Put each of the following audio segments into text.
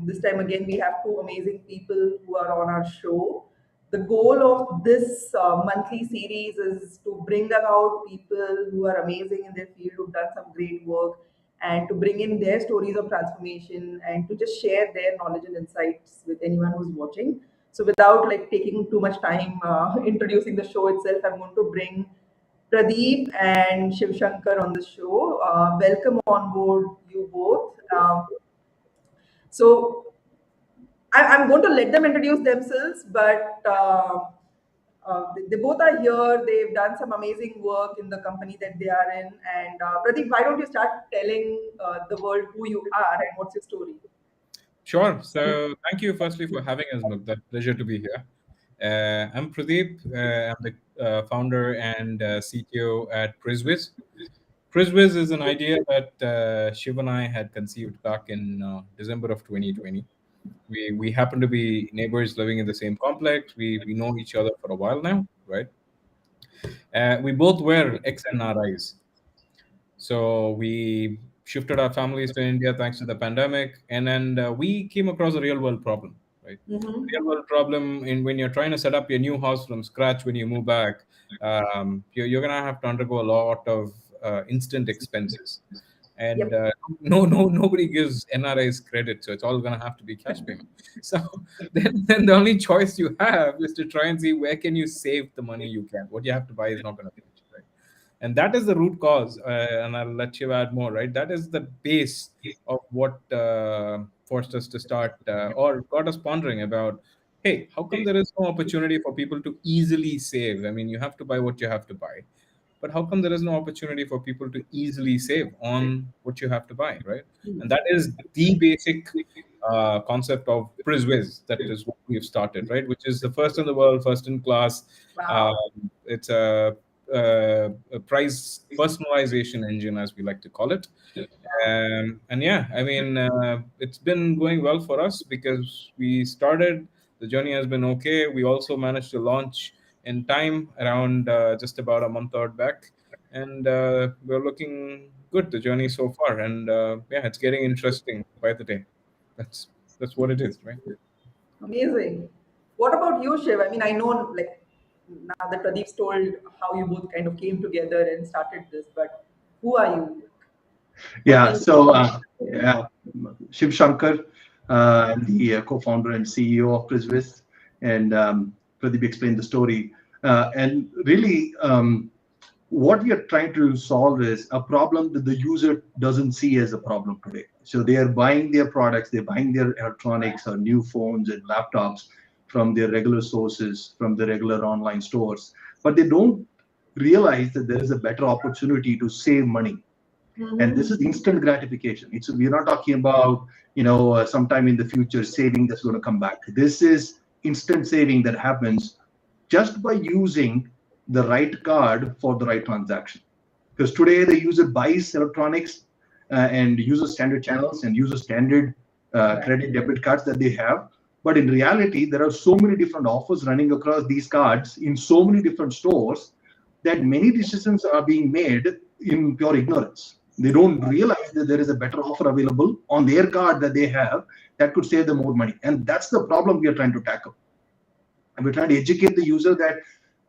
This time again, we have two amazing people who are on our show. The goal of this monthly series is to bring about people who are amazing in their field, who've done some great work, and to bring in their stories of transformation and to just share their knowledge and insights with anyone who's watching. So, without like taking too much time introducing the show itself, I'm going to bring Pradeep and Shiv Shankar on the show. Welcome on board, you both. So I'm going to let them introduce themselves, but they both are here. They've done some amazing work in the company that they are in. And Pradeep, why don't you start telling the world who you are and what's your story? Sure. So thank you firstly for having us, Mugdha. Pleasure to be here. I'm Pradeep. I'm the founder and CTO at PrisWiz. PrisWiz is an idea that Shiv and I had conceived back in December of 2020. We happen to be neighbors living in the same complex. We know each other for a while now, right? We both were ex-NRIs. So we shifted our families to India thanks to the pandemic, and then we came across a real world problem, right? Mm-hmm. Real world problem in when you're trying to set up your new house from scratch when you move back, you're gonna have to undergo a lot of instant expenses, and Yep. nobody gives NRIs credit, so it's all gonna have to be cash payment. So then the only choice you have is to try and see where can you save the money you can. What you have to buy is not gonna finish, right? And that is the root cause, and I'll let you add more, right? That is the base of what forced us to start or got us pondering about, hey, how come there is no opportunity for people to easily save? I mean, you have to buy what you have to buy, but how come there is no opportunity for people to easily save on what you have to buy, right? And that is the basic concept of PrisWiz. That is what we've started, right? Which is the first in the world, first in class. Wow. It's a price personalization engine, as we like to call it. And yeah, I mean, it's been going well for us because we started. The journey has been okay. We also managed to launch in time around just about a month out back, and we're looking good. The journey so far, and yeah, it's getting interesting by the day. That's that's what it is, right? Amazing. What about you, Shiv? I mean, I know like now that Pradeep's told how you both kind of came together and started this, but who are you? What do Yeah, you so do? yeah, Shiv Shankar, I'm the co-founder and CEO of Prisvis, and Pradeep explained the story. And really, what we are trying to solve is a problem that the user doesn't see as a problem today. So they are buying their products, they're buying their electronics or new phones and laptops from their regular sources, from the regular online stores, but they don't realize that there is a better opportunity to save money, and this Mm-hmm. is instant gratification. It's we're not talking about sometime in the future saving that's going to come back. This is instant saving that happens just by using the right card for the right transaction. Because today the user buys electronics and uses standard channels and uses standard Right. credit debit cards that they have. But in reality, there are so many different offers running across these cards in so many different stores that many decisions are being made in pure ignorance. They don't realize that there is a better offer available on their card that they have that could save them more money. And that's the problem we are trying to tackle. And we're trying to educate the user that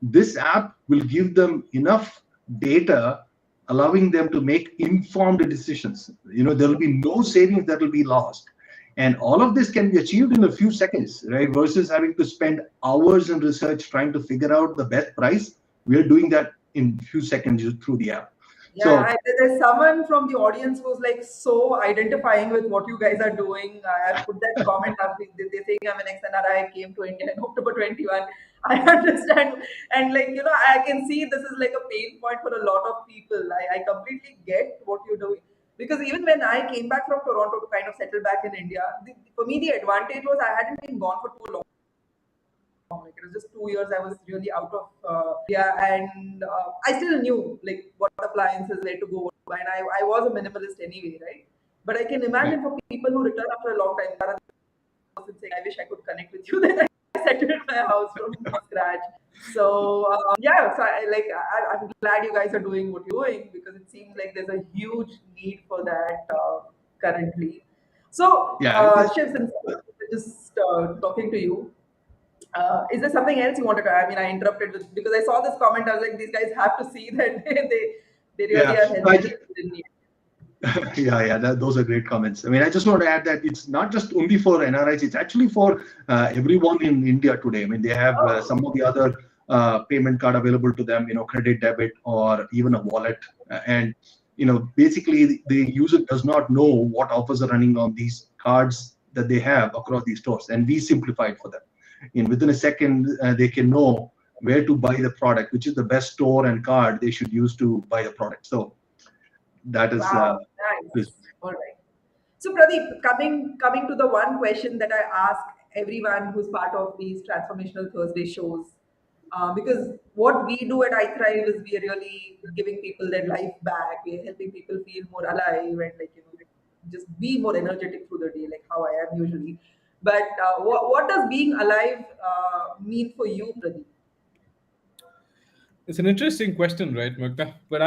this app will give them enough data, allowing them to make informed decisions. There will be no savings that will be lost. And all of this can be achieved in a few seconds, right? Versus having to spend hours in research trying to figure out the best price. We're doing that in a few seconds through the app. Yeah, So there's someone from the audience who's like so identifying with what you guys are doing. I put that comment up. They're saying I'm an ex-NRI, came to India in October 21. I understand. And like, I can see this is like a pain point for a lot of people. I completely get what you're doing. Because even when I came back from Toronto to kind of settle back in India, for me, the advantage was I hadn't been gone for too long. Like it was just 2 years I was really out of India, and I still knew like what appliances, where to go, what to buy, and I was a minimalist anyway, right? But I can Right. imagine for people who return after a long time, rather than saying, "I wish I could connect with you," then I settled my house from scratch. So yeah, so I'm glad you guys are doing what you're doing because it seems like there's a huge need for that currently. So, Yeah, it is. Shiv, since we're just talking to you, is there something else you wanted to? I mean, I interrupted because I saw this comment. I was like, these guys have to see that they really Yeah, are helping people in need. yeah, those are great comments. I mean, I just want to add that it's not just only for NRIs; it's actually for everyone in India today. I mean, they have Oh, some of the other payment card available to them, credit, debit, or even a wallet. And basically, the user does not know what offers are running on these cards that they have across these stores, and we simplify it for them. Within a second, they can know where to buy the product, which is the best store and card they should use to buy the product. So that is. wow, nice. All right. So, Pradeep, coming to the one question that I ask everyone who's part of these transformational Thursday shows, because what we do at I Thrive is we are really giving people their life back. We are helping people feel more alive and just be more energetic through the day, like how I am usually. But what does being alive mean for you, Pradeep? It's an interesting question, right, Mugdha? But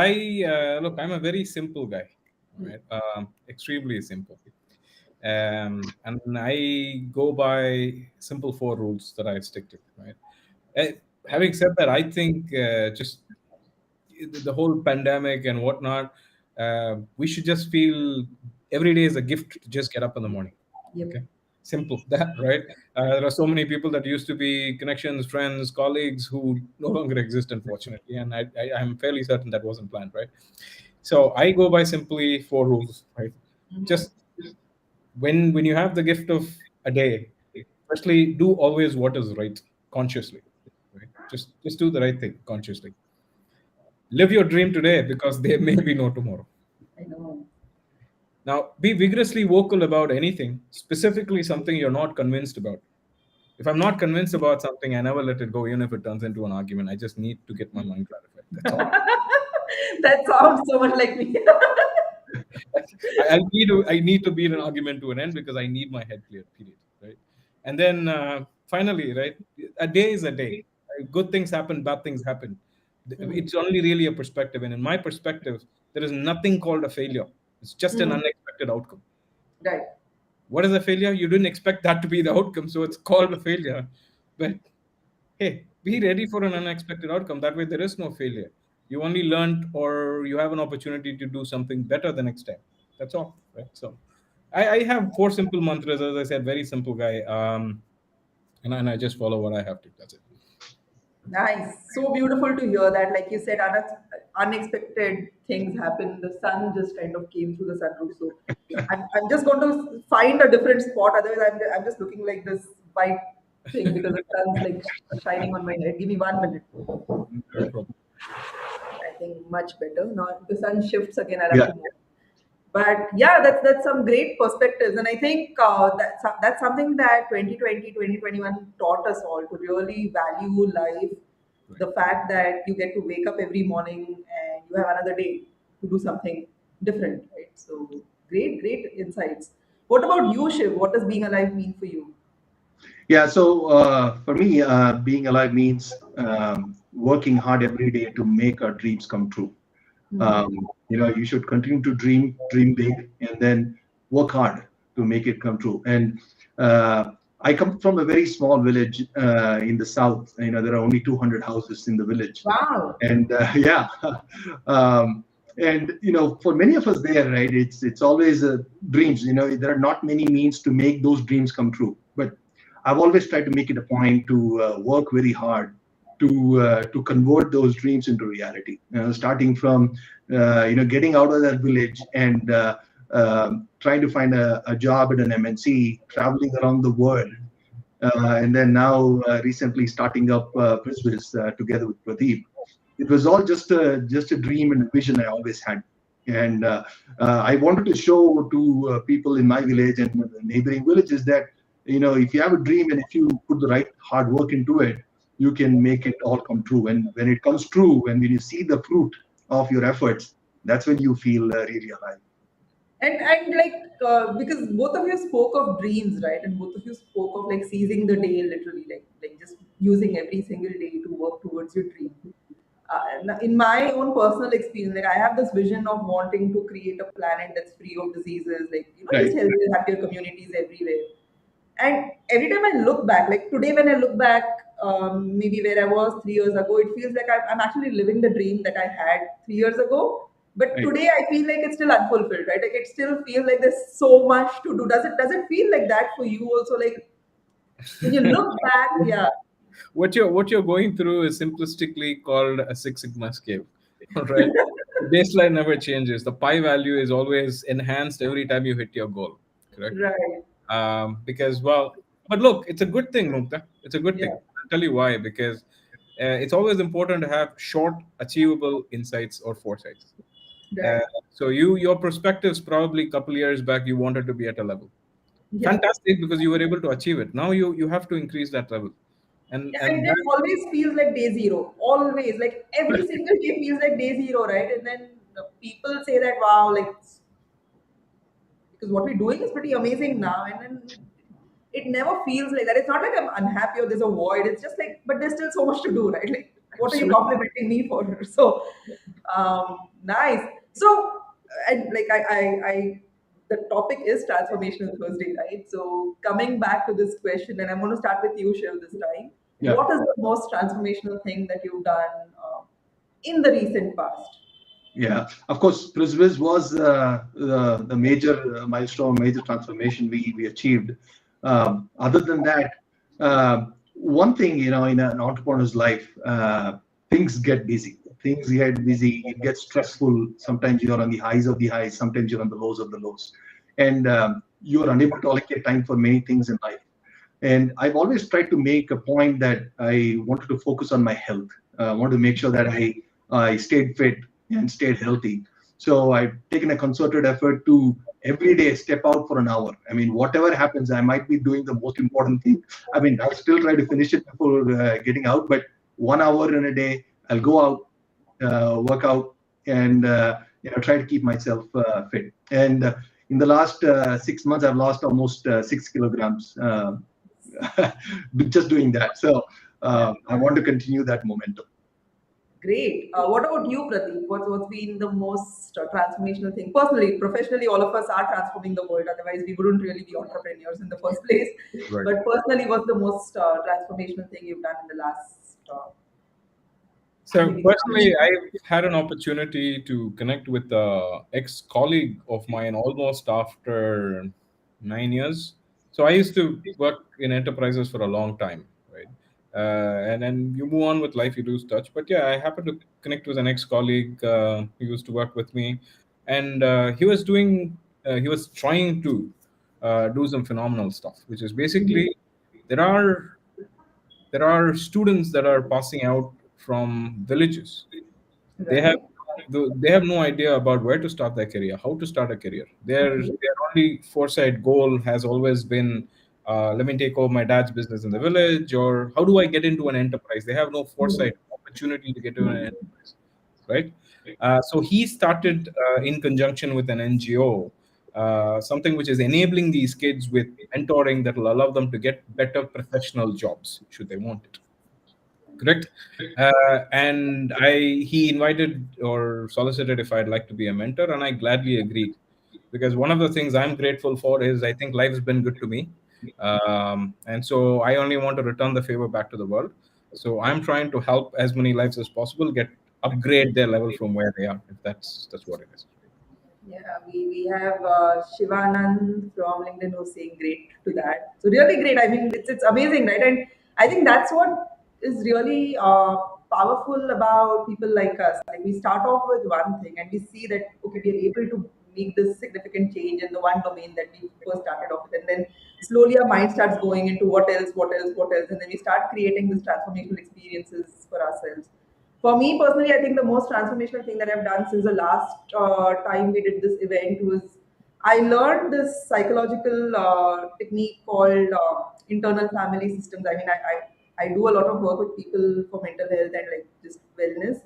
look, I'm a very simple guy, right? Extremely simple. And I go by simple four rules that I stick to, right? Having said that, I think just the whole pandemic and whatnot, we should just feel every day is a gift to just get up in the morning. Yep. Okay, simple that, right? There are so many people that used to be connections, friends, colleagues who no longer exist, unfortunately, and I'm fairly certain that wasn't planned, right? So I go by simply four rules, right? Mhm. Just when you have the gift of a day, firstly, do always what is right consciously, right? Just do the right thing consciously. Live your dream today because there may be no tomorrow. I know. Now, be vigorously vocal about anything, specifically something you're not convinced about. If I'm not convinced about something, I never let it go, even if it turns into an argument. I just need to get my mind clarified. That's all. That sounds so much like me. I need to beat an argument to an end because I need my head cleared. Period. Right. And then finally, right, a day is a day. Good things happen, bad things happen. Mhm. It's only really a perspective, and in my perspective, there is nothing called a failure. It's just an Mhm. unexpected outcome. Right. What is a failure? You didn't expect that to be the outcome, so it's called a failure. But hey, be ready for an unexpected outcome. That way, there is no failure. You only learned, or you have an opportunity to do something better the next time. That's all, right? So, I have four simple mantras. As I said, very simple guy, and I just follow what I have to. That's it. Nice. So beautiful to hear that. Like you said, unexpected things happen. The sun just kind of came through the sunroof. So I'm just going to find a different spot. Otherwise, I'm just looking like this white thing because the sun's like shining on my head. Give me 1 minute. No problem. I think much better. Now if the sun shifts again, I'll have Yeah, to move. But yeah, that's some great perspectives, and I think that's something that 2020 2021 taught us all to really value life. Right. The fact that you get to wake up every morning and you have another day to do something different, right? So great insights. What about you, Shiv? What does being alive mean for you? yeah. So for me, being alive means working hard every day to make our dreams come true. Hmm. You should continue to dream big, and then work hard to make it come true. And I come from a very small village in the south. There are only 200 houses in the village, Wow. and yeah. um, and for many of us there, right, it's always dreams. There are not many means to make those dreams come true, but I've always tried to make it a point to work very hard to convert those dreams into reality. Starting from getting out of that village and trying to find a job at an MNC, traveling around the world, and then now recently starting up business together with Pradeep. It was all just a dream and a vision I always had, and I wanted to show to people in my village and the neighboring villages that if you have a dream and if you put the right hard work into it, you can make it all come true. And when it comes true, and when you see the fruit of your efforts, that's when you feel really alive. And like because both of you spoke of dreams, right? And both of you spoke of like seizing the day, literally, like just using every single day to work towards your dream. In my own personal experience, like I have this vision of wanting to create a planet that's free of diseases, like just Right. healthier, happier communities everywhere. And every time I look back, like today when I look back, maybe where I was 3 years ago, it feels like I'm actually living the dream that I had 3 years ago. But Right. today I feel like it's still unfulfilled, right? Like it still feels like there's so much to do. Does it feel like that for you also? Like when you look back, yeah, What you're going through is simplistically called a Six Sigma scale. All right. The baseline never changes. The pi value is always enhanced every time you hit your goal. Correct. right, Because well, but look, it's a good thing, Mukta. It's a good thing. yeah, I'll tell you why. Because it's always important to have short, achievable insights or foresights. Uh, right, so your perspectives probably a couple years back you wanted to be at a level. yeah. Fantastic, because you were able to achieve it. Now you have to increase that level, and Yeah, and and then that, always feels like day zero. Always, like every single day feels like day zero, right? And then the people say that, wow, like because what we're doing is pretty amazing now, and then it never feels like that. It's not like I'm unhappy or there's a void. It's just like, but there's still so much to do, right? Like, what are you absolutely. complimenting me for? So, nice. So, and like the topic is transformational Thursday, right? So, coming back to this question, and I'm going to start with you, Shiv, this time. Yeah. What is the most transformational thing that you've done in the recent past? Yeah, of course, Prisviz was the major milestone, major transformation we achieved. Other than that, one thing, in an entrepreneur's life, things get busy. Things get busy. It gets stressful. Sometimes you're on the highs of the highs. Sometimes you're on the lows of the lows, and you're unable to allocate time for many things in life. And I've always tried to make a point that I wanted to focus on my health. I wanted to make sure that I stayed fit and stayed healthy. So I've taken a concerted effort to every day step out for an hour. I mean, whatever happens, I might be doing the most important thing. I mean, I'll still try to finish it before getting out, but 1 hour in a day, I'll go out, work out, and try to keep myself fit. And in the last 6 months, I've lost almost 6 kilograms just doing that. So I want to continue that momentum. Great. What about you, Pradeep? What's been the most transformational thing? Personally, professionally, all of us are transforming the world. Otherwise, we wouldn't really be entrepreneurs in the first place. Right. But personally, what's the most transformational thing you've done in the last So maybe? personally, I've had an opportunity to connect with a ex-colleague of mine almost after 9 years. So I used to work in enterprises for a long time, right? And then you move on with life, you lose touch. But yeah, I happened to connect with an ex-colleague who used to work with me, and he was trying to do some phenomenal stuff, which is Mhm. basically there are there are students that are passing out from villages. They have Right. they have no idea about where to start their career, how to start a career. Okay. Their only foresight goal has always been, let me take over my dad's business in the village, or how do I get into an enterprise. They have no Mhm. foresight, opportunity to get into an enterprise, right? So he started in conjunction with an NGO, something which is enabling these kids with mentoring that will allow them to get better professional jobs should they want it. Correct. And he invited or solicited if I'd like to be a mentor, and I gladly agreed, because one of the things I'm grateful for is I think life's been good to me, and so I only want to return the favor back to the world. So I'm trying to help as many lives as possible get upgrade their level from where they are, if that's what it is. Yeah, we have Shivanand from LinkedIn who's saying great to that. So really great. I mean, it's amazing, right? And I think that's what is really powerful about people like us. Like we start off with one thing and we see that okay, we are able to make this significant change in the one domain that we first started off with, and then slowly our mind starts going into what else, what else, what else, and then we start creating these transformational experiences for ourselves. For me personally, I think the most transformational thing that I've done since the last time we did this event was I learned this psychological technique called internal family systems. I mean, I do a lot of work with people for mental health and like just wellness.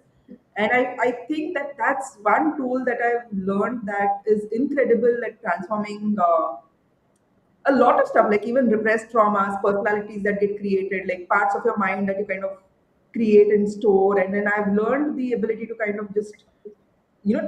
And I think that that's one tool that I've learned that is incredible at transforming a lot of stuff, like even repressed traumas, personalities that get created, like parts of your mind that you kind of create and store. And then I've learned the ability to kind of just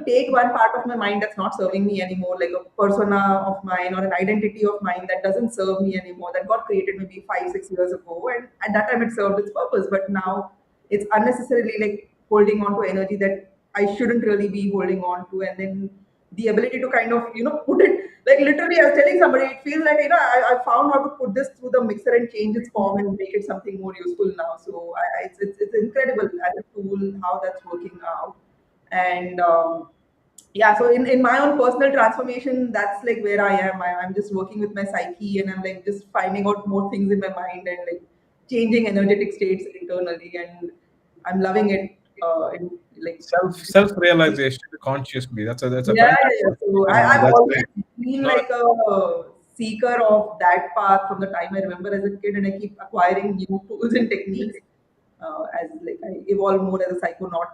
take one part of my mind that's not serving me anymore, like a persona of mine or an identity of mine that doesn't serve me anymore, that got created maybe 5 6 years ago, and at that time it served its purpose, but now it's unnecessarily like holding on to energy that I shouldn't really be holding on to. And then the ability to kind of put it, like literally I was telling somebody, it feels like I found how to put this through the mixer and change its form and make it something more useful now. So it's incredible as a tool how that's working out. And yeah, so in my own personal transformation, that's like where I am. I'm just working with my psyche, and I'm like just finding out more things in my mind and like changing energetic states internally, and I'm loving it. Like Self realization consciously. That's a yeah, yeah, yeah. fantastic. So I've That's always great. been No, like a seeker of that path from the time I remember as a kid, and I keep acquiring new tools and techniques as like I evolve more as a psychonaut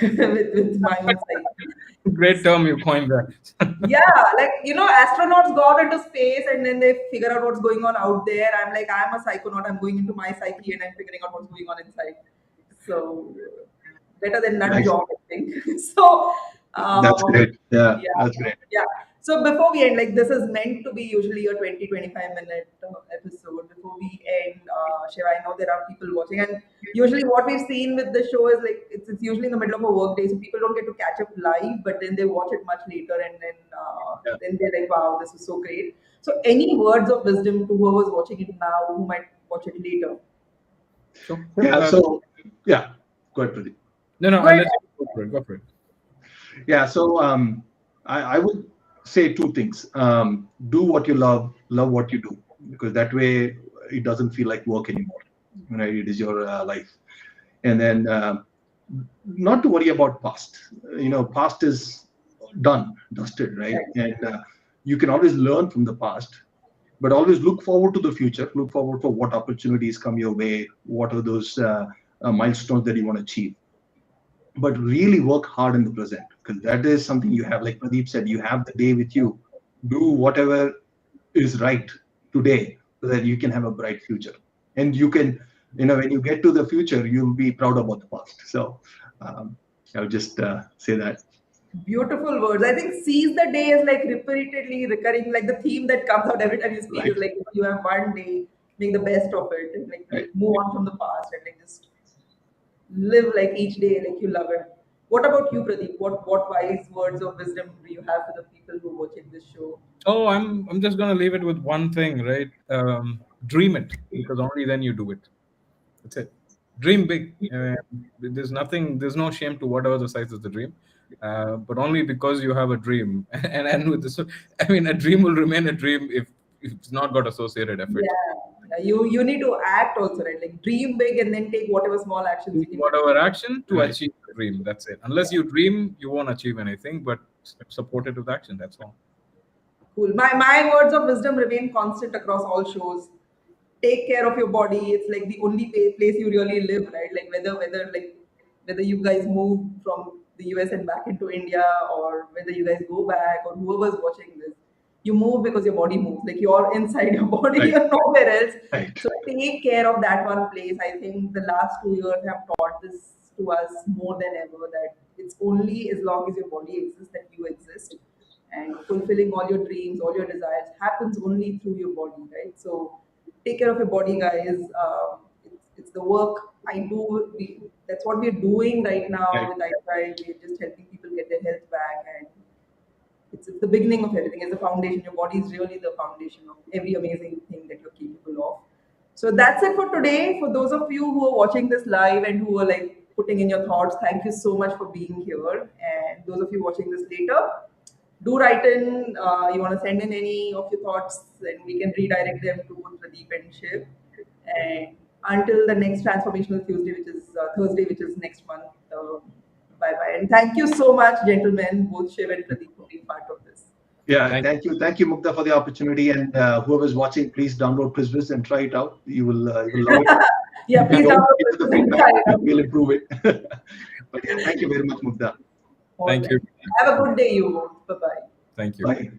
with my own psyche. great term you coined there. Yeah, like astronauts go out into space and then they figure out what's going on out there. I'm like, I'm a psychonaut. I'm going into my psyche and I'm figuring out what's going on inside. So better than nut Nice. job, I think. So That's um, great. Yeah, yeah, that's great. yeah. So before we end, like this is meant to be usually a 20 25 minute episode. Before we end, Shiva, I know there are people watching, and usually what we've seen with the show is like it's usually in the middle of a work day, so people don't get to catch up live, but then they watch it much later, and Yeah. then they're like, wow, this is so great. So any words of wisdom to whoever's watching it now, who might watch it later? Sure. Yeah. So yeah, go ahead, Pradeep. No, Go I'll ahead. let you go for it. Go for it. Yeah. So I would say two things. Do what you love what you do, because that way it doesn't feel like work anymore. Right? It is your life. And then not to worry about past. Past is done, dusted, right? And you can always learn from the past, but always look forward to the future. Look forward for what opportunities come your way. What are those milestones that you want to achieve? But really work hard in the present, because that is something you have, like Pradeep said, you have the day with you. Do whatever is right today so that you can have a bright future. And you can, when you get to the future, you'll be proud about the past. So um, I'll just say that. Beautiful words. I think seize the day is like repeatedly recurring, like the theme that comes out every time you speak is Right. like you have one day, make the best of it, and like Right. move on from the past and like just live like each day like you love it. What about you, Pradeep? What wise words of wisdom do you have for the people who are watching this show? Oh, I'm just gonna leave it with one thing, right? Dream it, because only then you do it. That's it. Dream big. There's nothing. There's no shame to whatever the size of the dream, but only because you have a dream. And with this, I mean, a dream will remain a dream if it's not got associated effort. Yeah, yeah. You need to act also, right? Like dream big and then take whatever small actions you Take can do. whatever action to Right. achieve the dream. That's it. Unless you dream, you won't achieve anything. But support it with action. That's all. Cool. My words of wisdom remain constant across all shows. Take care of your body. It's like the only place you really live, right? Like whether you guys move from the US and back into India, or whether you guys go back, or whoever's watching this, you move because your body moves. Like you're inside your body, Right. you're nowhere else. Right. So take care of that one place. I think the last 2 years have taught this to us more than ever, that it's only as long as your body exists that you exist, and fulfilling all your dreams, all your desires happens only through your body, right? So take care of your body, guys. It's the work I do. That's what we're doing right now Right. with iTribe. We're just helping people get their health back, and it's the beginning of everything. It's the foundation. Your body is really the foundation of every amazing thing that you're capable of. So that's it for today. For those of you who are watching this live and who are like putting in your thoughts, thank you so much for being here. And those of you watching this later, do write in. You want to send in any of your thoughts, and we can redirect them to both Pradeep and Shiv. And until the next Transformational Tuesday, which is Thursday, which is next month. Bye bye. And thank you so much, gentlemen, both Shiv and Pradeep, for being part of this. Yeah, Thank thank you, Mugdha, for the opportunity. And whoever's watching, please download Prisvis and try it out. You will love it. Yeah, If you please don't, download give us the this and feedback. try it out. We'll improve it. But yeah, thank you very much, Mugdha. All thank right. you. Have a good day, you both. Bye bye. Thank you. Bye.